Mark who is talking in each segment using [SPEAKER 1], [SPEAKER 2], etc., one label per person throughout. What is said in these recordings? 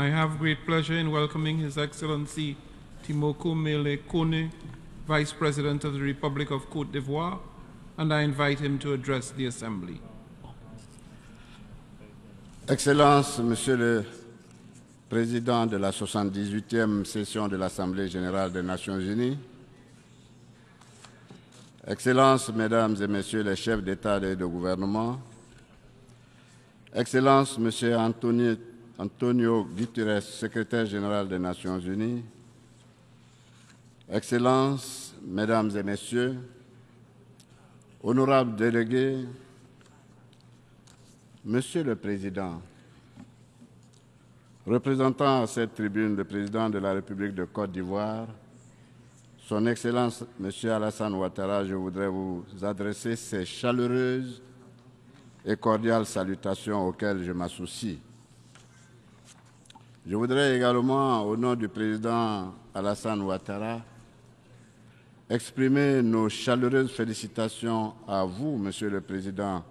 [SPEAKER 1] I have great pleasure in welcoming His Excellency Timoko Mele Kone, Vice President of the Republic of Côte d'Ivoire, and I invite him to address the Assembly.
[SPEAKER 2] Excellences, Monsieur le Président de la 78e session de l'Assemblée générale des Nations unies, Excellences, Mesdames et Messieurs les chefs d'État et de gouvernement, Excellences, Monsieur Antonio Guterres, Secrétaire général des Nations unies, Excellences, Mesdames et Messieurs, honorables délégués, Monsieur le Président, représentant à cette tribune le Président de la République de Côte d'Ivoire, Son Excellence Monsieur Alassane Ouattara, je voudrais vous adresser ces chaleureuses et cordiales salutations auxquelles je m'associe. Je voudrais également, au nom du Président Alassane Ouattara, exprimer nos chaleureuses félicitations à vous, Monsieur le Président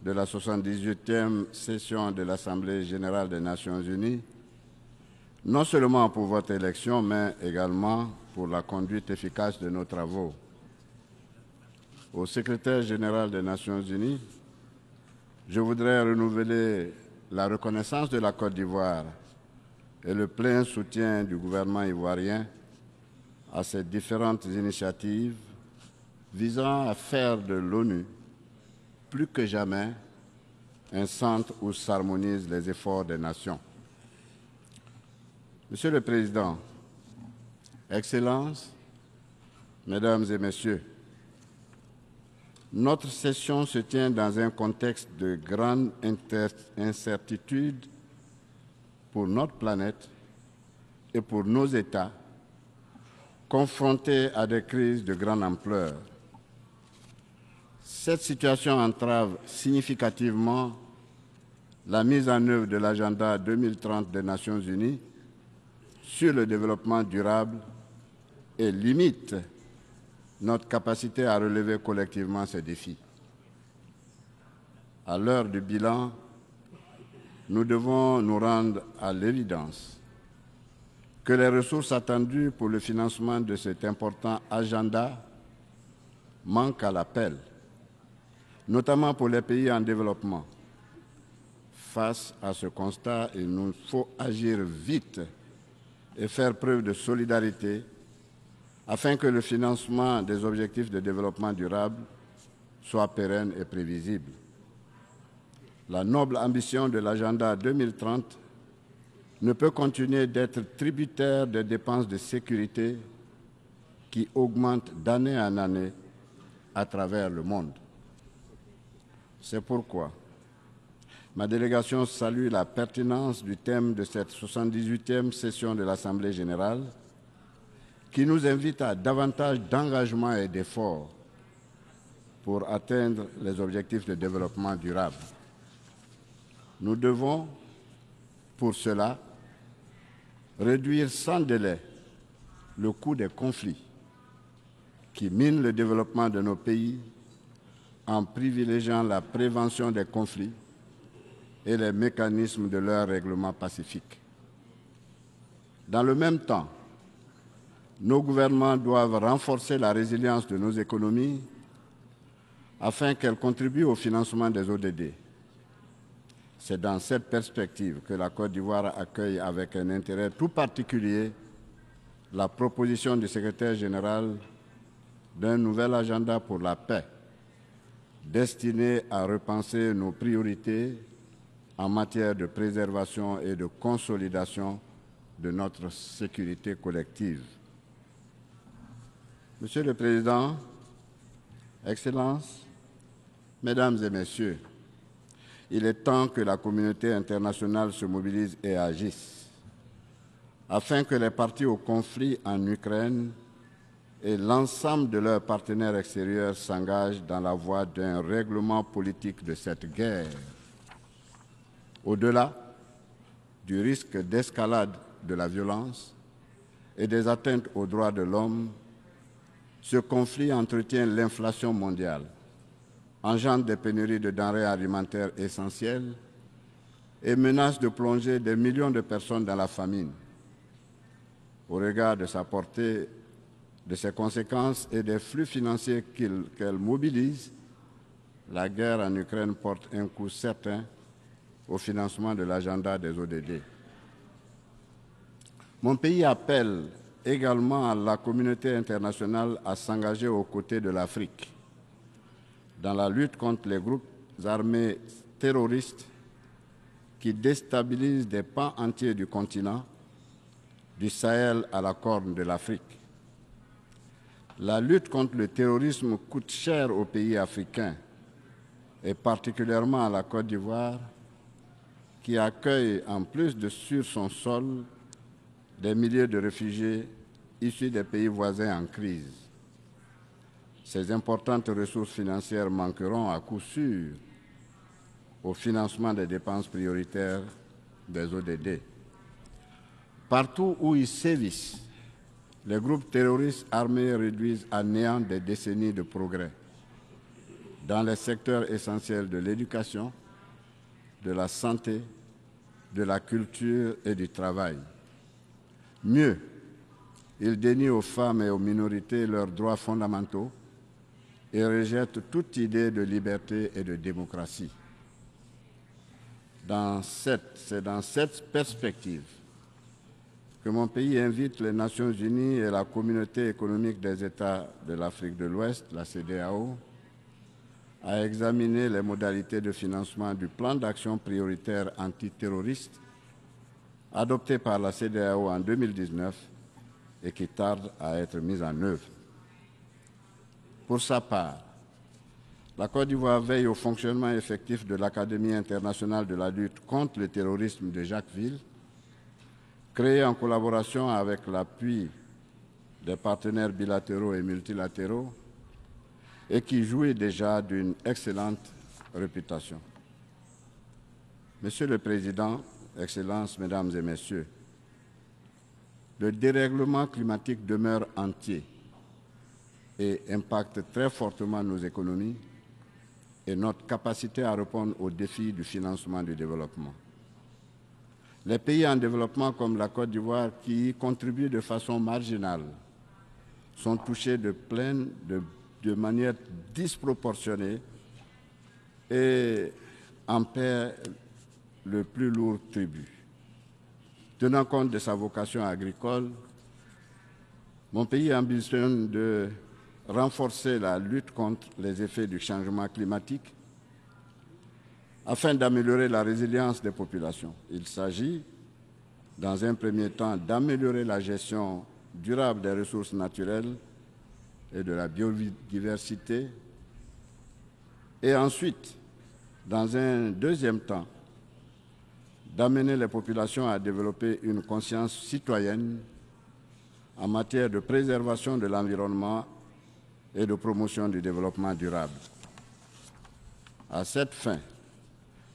[SPEAKER 2] de la 78e session de l'Assemblée générale des Nations unies, non seulement pour votre élection, mais également pour la conduite efficace de nos travaux. Au Secrétaire général des Nations unies, je voudrais renouveler la reconnaissance de la Côte d'Ivoire et le plein soutien du gouvernement ivoirien à ces différentes initiatives visant à faire de l'ONU plus que jamais un centre où s'harmonisent les efforts des nations. Monsieur le Président, Excellences, Mesdames et Messieurs, notre session se tient dans un contexte de grande incertitude pour notre planète et pour nos États, confrontés à des crises de grande ampleur. Cette situation entrave significativement la mise en œuvre de l'agenda 2030 des Nations unies sur le développement durable et limite notre capacité à relever collectivement ces défis. À l'heure du bilan, nous devons nous rendre à l'évidence que les ressources attendues pour le financement de cet important agenda manquent à l'appel, notamment pour les pays en développement. Face à ce constat, il nous faut agir vite et faire preuve de solidarité afin que le financement des objectifs de développement durable soit pérenne et prévisible. La noble ambition de l'agenda 2030 ne peut continuer d'être tributaire des dépenses de sécurité qui augmentent d'année en année à travers le monde. C'est pourquoi ma délégation salue la pertinence du thème de cette 78e session de l'Assemblée générale qui nous invite à davantage d'engagement et d'efforts pour atteindre les objectifs de développement durable. Nous devons, pour cela, réduire sans délai le coût des conflits qui minent le développement de nos pays en privilégiant la prévention des conflits et les mécanismes de leur règlement pacifique. Dans le même temps, nos gouvernements doivent renforcer la résilience de nos économies afin qu'elles contribuent au financement des ODD. C'est dans cette perspective que la Côte d'Ivoire accueille avec un intérêt tout particulier la proposition du secrétaire général d'un nouvel agenda pour la paix, destiné à repenser nos priorités en matière de préservation et de consolidation de notre sécurité collective. Monsieur le Président, Excellences, Mesdames et Messieurs, il est temps que la communauté internationale se mobilise et agisse afin que les partis au conflit en Ukraine et l'ensemble de leurs partenaires extérieurs s'engagent dans la voie d'un règlement politique de cette guerre. Au-delà du risque d'escalade de la violence et des atteintes aux droits de l'homme, ce conflit entretient l'inflation mondiale, engendre des pénuries de denrées alimentaires essentielles et menace de plonger des millions de personnes dans la famine. Au regard de sa portée, de ses conséquences et des flux financiers qu'elle mobilise, la guerre en Ukraine porte un coup certain au financement de l'agenda des ODD. Mon pays appelle également à la communauté internationale à s'engager aux côtés de l'Afrique dans la lutte contre les groupes armés terroristes qui déstabilisent des pans entiers du continent, du Sahel à la Corne de l'Afrique. La lutte contre le terrorisme coûte cher aux pays africains, et particulièrement à la Côte d'Ivoire, qui accueille, en plus de sur son sol, des milliers de réfugiés issus des pays voisins en crise. Ces importantes ressources financières manqueront à coup sûr au financement des dépenses prioritaires des ODD. Partout où ils sévissent, les groupes terroristes armés réduisent à néant des décennies de progrès dans les secteurs essentiels de l'éducation, de la santé, de la culture et du travail. Mieux, ils dénient aux femmes et aux minorités leurs droits fondamentaux et rejettent toute idée de liberté et de démocratie. C'est dans cette perspective que mon pays invite les Nations Unies et la Communauté économique des États de l'Afrique de l'Ouest, la CEDEAO, à examiner les modalités de financement du plan d'action prioritaire antiterroriste adopté par la CEDEAO en 2019 et qui tarde à être mis en œuvre. Pour sa part, la Côte d'Ivoire veille au fonctionnement effectif de l'Académie internationale de la lutte contre le terrorisme de Jacquesville, créée en collaboration avec l'appui des partenaires bilatéraux et multilatéraux et qui jouit déjà d'une excellente réputation. Monsieur le Président, Excellences, Mesdames et Messieurs, le dérèglement climatique demeure entier et impacte très fortement nos économies et notre capacité à répondre aux défis du financement du développement. Les pays en développement comme la Côte d'Ivoire, qui y contribuent de façon marginale, sont touchés de manière disproportionnée et en paient le plus lourd tribut. Tenant compte de sa vocation agricole, mon pays ambitionne de renforcer la lutte contre les effets du changement climatique afin d'améliorer la résilience des populations. Il s'agit, dans un premier temps, d'améliorer la gestion durable des ressources naturelles et de la biodiversité, et ensuite, dans un deuxième temps, d'amener les populations à développer une conscience citoyenne en matière de préservation de l'environnement et de promotion du développement durable. À cette fin,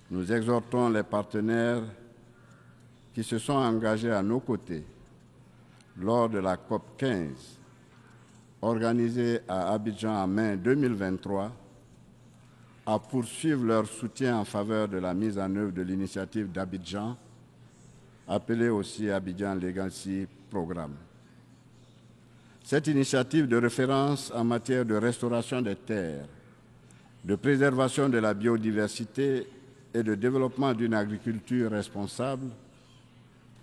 [SPEAKER 2] nous exhortons les partenaires qui se sont engagés à nos côtés lors de la COP 15, organisée à Abidjan en mai 2023, à poursuivre leur soutien en faveur de la mise en œuvre de l'initiative d'Abidjan, appelée aussi Abidjan Legacy Programme. Cette initiative de référence en matière de restauration des terres, de préservation de la biodiversité et de développement d'une agriculture responsable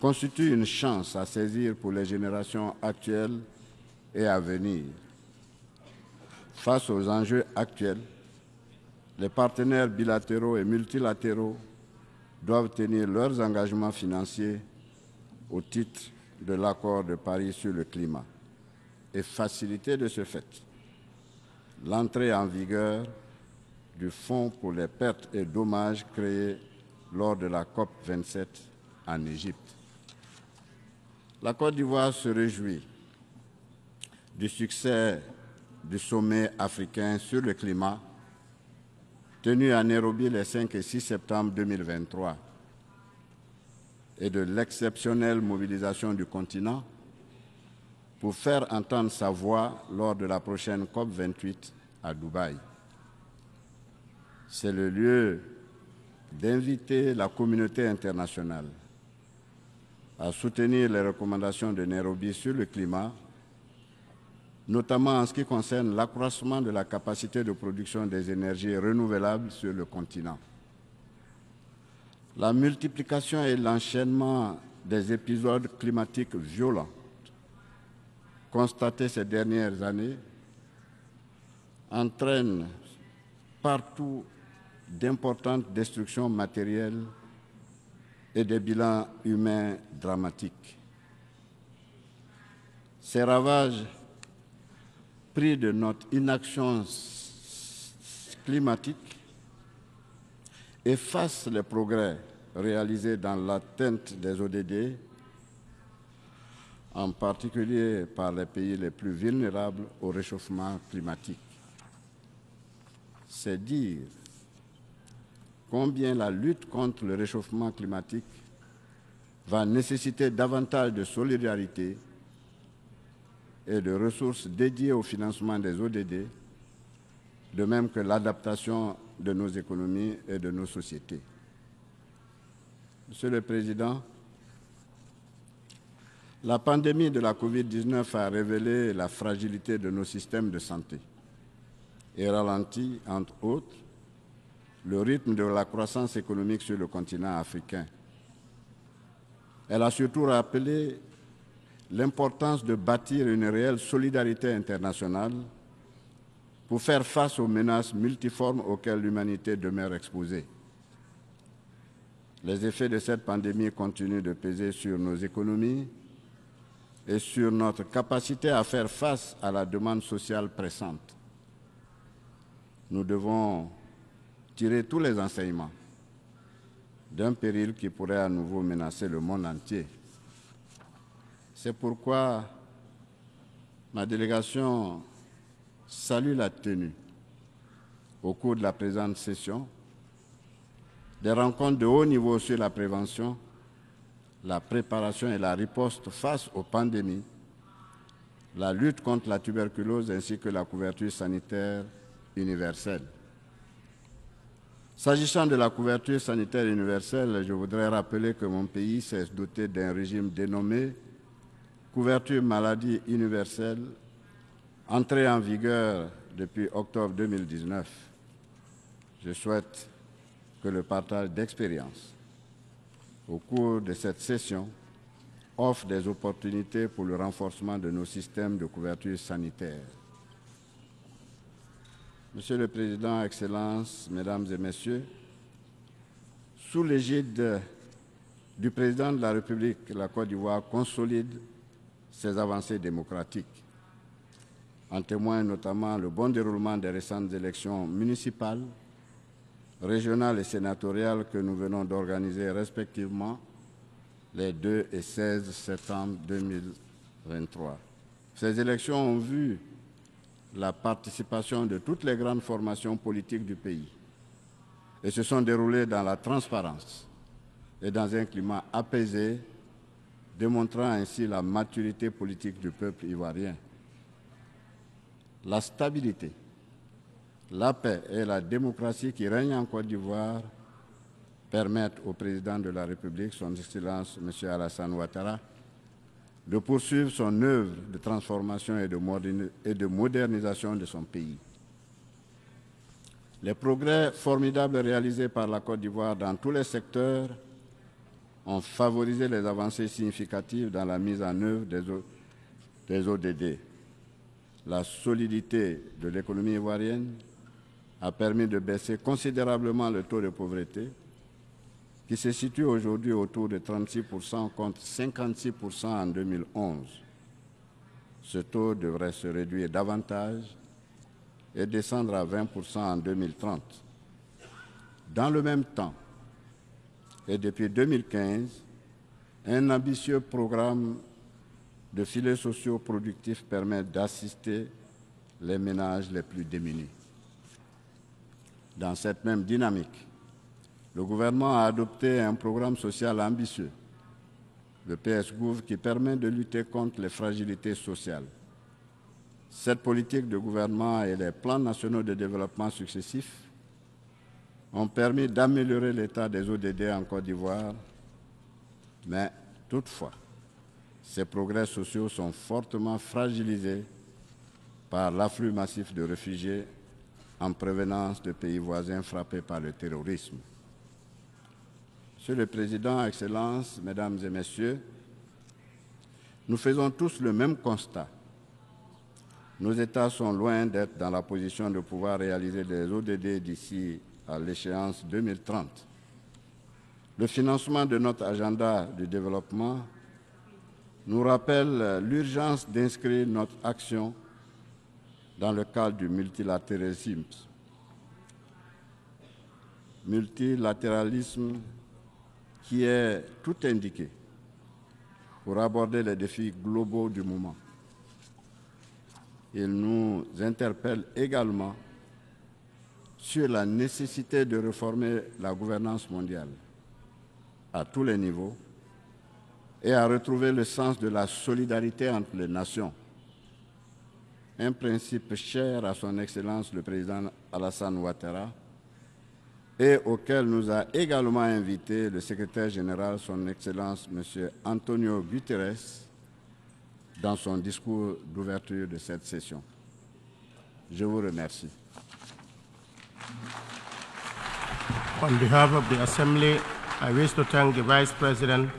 [SPEAKER 2] constitue une chance à saisir pour les générations actuelles et à venir. Face aux enjeux actuels, les partenaires bilatéraux et multilatéraux doivent tenir leurs engagements financiers au titre de l'accord de Paris sur le climat et faciliter de ce fait l'entrée en vigueur du Fonds pour les pertes et dommages créé lors de la COP 27 en Égypte. La Côte d'Ivoire se réjouit du succès du sommet africain sur le climat tenu à Nairobi les 5 et 6 septembre 2023 et de l'exceptionnelle mobilisation du continent pour faire entendre sa voix lors de la prochaine COP 28 à Dubaï. C'est le lieu d'inviter la communauté internationale à soutenir les recommandations de Nairobi sur le climat, notamment en ce qui concerne l'accroissement de la capacité de production des énergies renouvelables sur le continent. La multiplication et l'enchaînement des épisodes climatiques violents constatés ces dernières années entraînent partout d'importantes destructions matérielles et des bilans humains dramatiques. Ces ravages, pris de notre inaction climatique, effacent les progrès réalisés dans l'atteinte des ODD, en particulier par les pays les plus vulnérables au réchauffement climatique. C'est dire combien la lutte contre le réchauffement climatique va nécessiter davantage de solidarité et de ressources dédiées au financement des ODD, de même que l'adaptation de nos économies et de nos sociétés. Monsieur le Président, la pandémie de la COVID-19 a révélé la fragilité de nos systèmes de santé et ralenti, entre autres, le rythme de la croissance économique sur le continent africain. Elle a surtout rappelé l'importance de bâtir une réelle solidarité internationale pour faire face aux menaces multiformes auxquelles l'humanité demeure exposée. Les effets de cette pandémie continuent de peser sur nos économies et sur notre capacité à faire face à la demande sociale pressante. Nous devons tirer tous les enseignements d'un péril qui pourrait à nouveau menacer le monde entier. C'est pourquoi ma délégation salue la tenue, au cours de la présente session, des rencontres de haut niveau sur la prévention, la préparation et la riposte face aux pandémies, la lutte contre la tuberculose ainsi que la couverture sanitaire universelle. S'agissant de la couverture sanitaire universelle, je voudrais rappeler que mon pays s'est doté d'un régime dénommé couverture maladie universelle, entré en vigueur depuis octobre 2019. Je souhaite que le partage d'expériences au cours de cette session offre des opportunités pour le renforcement de nos systèmes de couverture sanitaire. Monsieur le Président, Excellences, Mesdames et Messieurs, sous l'égide du Président de la République, la Côte d'Ivoire consolide ses avancées démocratiques. En témoigne notamment le bon déroulement des récentes élections municipales, régionales et sénatoriales que nous venons d'organiser respectivement les 2 et 16 septembre 2023. Ces élections ont vu la participation de toutes les grandes formations politiques du pays et se sont déroulées dans la transparence et dans un climat apaisé, démontrant ainsi la maturité politique du peuple ivoirien. La stabilité, la paix et la démocratie qui règnent en Côte d'Ivoire permettent au président de la République, son Excellence M. Alassane Ouattara, de poursuivre son œuvre de transformation et de modernisation de son pays. Les progrès formidables réalisés par la Côte d'Ivoire dans tous les secteurs ont favorisé les avancées significatives dans la mise en œuvre des ODD. La solidité de l'économie ivoirienne a permis de baisser considérablement le taux de pauvreté, qui se situe aujourd'hui autour de 36% contre 56% en 2011. Ce taux devrait se réduire davantage et descendre à 20% en 2030. Dans le même temps, et depuis 2015, un ambitieux programme de filets sociaux productifs permet d'assister les ménages les plus démunis. Dans cette même dynamique, le gouvernement a adopté un programme social ambitieux, le PS-Gouv, qui permet de lutter contre les fragilités sociales. Cette politique de gouvernement et les plans nationaux de développement successifs ont permis d'améliorer l'état des ODD en Côte d'Ivoire, mais toutefois, ces progrès sociaux sont fortement fragilisés par l'afflux massif de réfugiés en provenance de pays voisins frappés par le terrorisme. Monsieur le Président, Excellences, Mesdames et Messieurs, nous faisons tous le même constat. Nos États sont loin d'être dans la position de pouvoir réaliser des ODD d'ici à l'échéance 2030. Le financement de notre agenda du développement nous rappelle l'urgence d'inscrire notre action dans le cadre du multilatéralisme qui est tout indiqué pour aborder les défis globaux du moment. Il nous interpelle également sur la nécessité de réformer la gouvernance mondiale à tous les niveaux et à retrouver le sens de la solidarité entre les nations, un principe cher à son Excellence le Président Alassane Ouattara et auquel nous a également invité le secrétaire général, son Excellence M. Antonio Guterres, dans son discours d'ouverture de cette session. Je vous remercie.
[SPEAKER 3] On behalf of the Assembly, I wish to thank the Vice President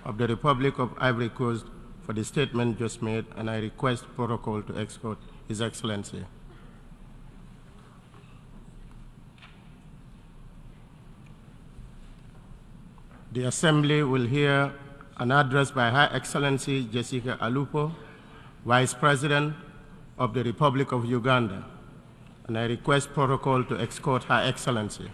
[SPEAKER 3] of the Republic of Ivory Coast for the statement just made, and I request protocol to escort His Excellency. The Assembly will hear an address by Her Excellency Jessica Alupo, Vice President of the Republic of Uganda, and I request protocol to escort Her Excellency.